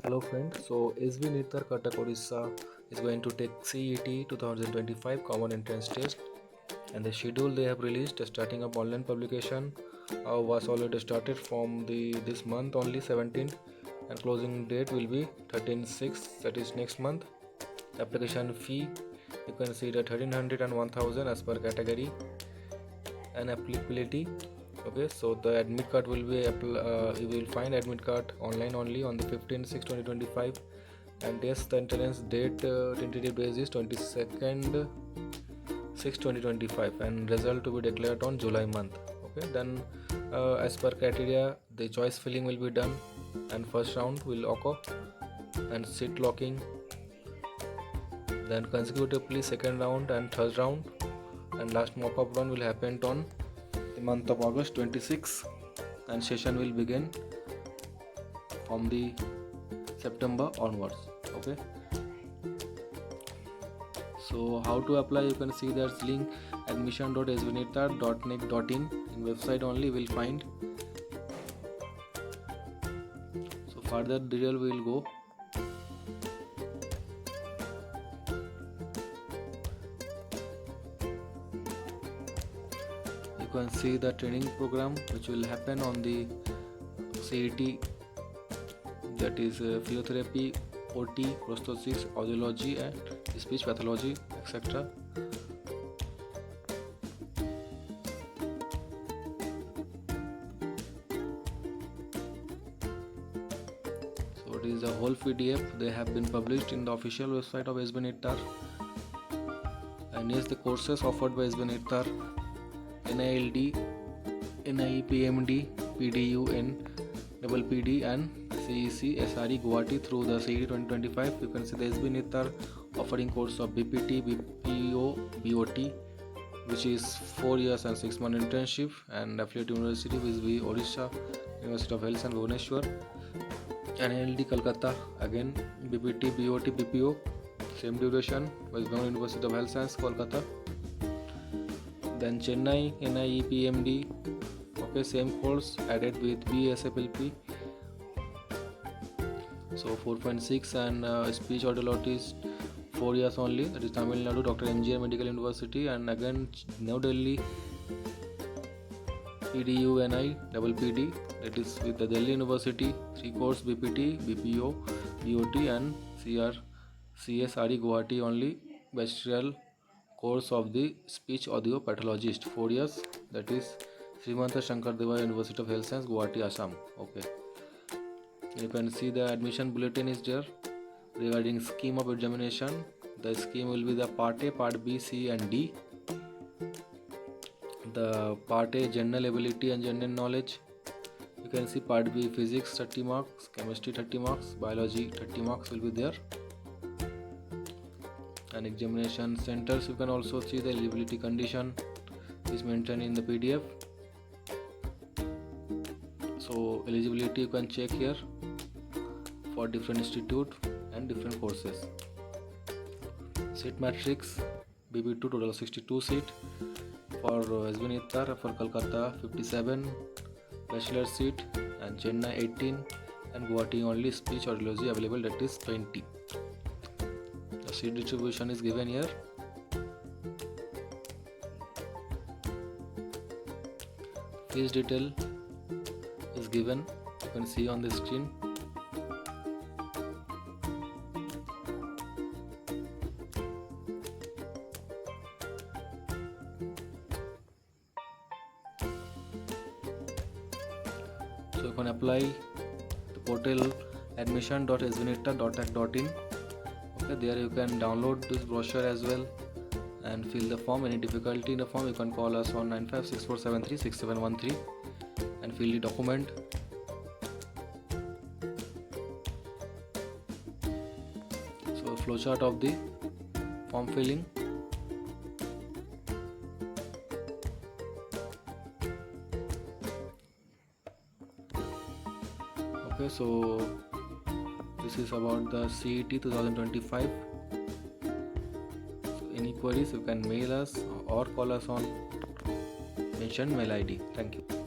Hello friends, so SV Nitar Katak Odisha is going to take CET 2025 Common Entrance Test, and the schedule they have released starting of online publication was already started from this month only 17th, and closing date will be 13/6, that is next month. Application fee you can see that 1300 and 1000 as per category and applicability. Okay, so the admit card will be you will find admit card online only on the 15/6/2025, and yes, the entrance date tentative date is 22nd/6/2025, and result to be declared on July month. Okay, then as per criteria the choice filling will be done, and first round will occur and seat locking, then consecutively second round and third round, and last mop-up round will happen on the month of August 26, and session will begin from the September onwards. Okay, so how to apply, you can see there's link admission.svnitar.nic.in. in website only will find. So further detail we will go. You can see the training program which will happen on the CET, that is physiotherapy, OT, prosthesis, audiology and speech pathology, etc. So it is a whole PDF, they have been published in the official website of SBNITAR. And yes, the courses offered by SBNITAR: NILD, NIEPMD, PDU, NPPD and CEC SRE Guwahati through the CET 2025. You can see the SBNITAR offering course of BPT, BPO, BOT, which is 4 years and 6 month internship, and affiliate university will be Odisha University of Health and Bhubaneswar. NILD Kolkata, again BPT, BOT, BPO, same duration, West Bengal University of Health Science, Kolkata. Then Chennai, NIEPMD, okay, same course added with BSFLP. So 4.6, and speech audiologist 4 years only, that is Tamil Nadu Dr. MGR Medical University. And again New Delhi PDU NI PPD, that is with the Delhi University, 3 course BPT, BPO, BOT and CSRE Guwahati only, bachelor course of the speech audio pathologist 4 years, that is Srimanta Shankar Deva University of Health Science, Guwahati, Assam. Okay, you can see the admission bulletin is there regarding scheme of examination. The scheme will be the part A, part B, C and D. The part A, general ability and general knowledge. You can see part B, physics 30 marks, chemistry 30 marks, biology 30 marks will be there. And examination centers, you can also see the eligibility condition is mentioned in the PDF. So eligibility you can check here for different institute and different courses. Seat matrix: BB2 total 62 seat, for SBNITAR for Kolkata 57 bachelor seat, and Chennai 18, and Guwahati only speech audiology available, that is 20. The seat distribution is given here. Fees detail is given, you can see on the screen. So you can apply the portal admission.svnitar.ac.in. okay, there you can download this brochure as well and fill the form. Any difficulty in the form, you can call us on 9564736713 and fill the document. So flowchart of the form filling. Okay, so this is about the CET 2025. So any queries, you can mail us or call us on mentioned mail ID. Thank you.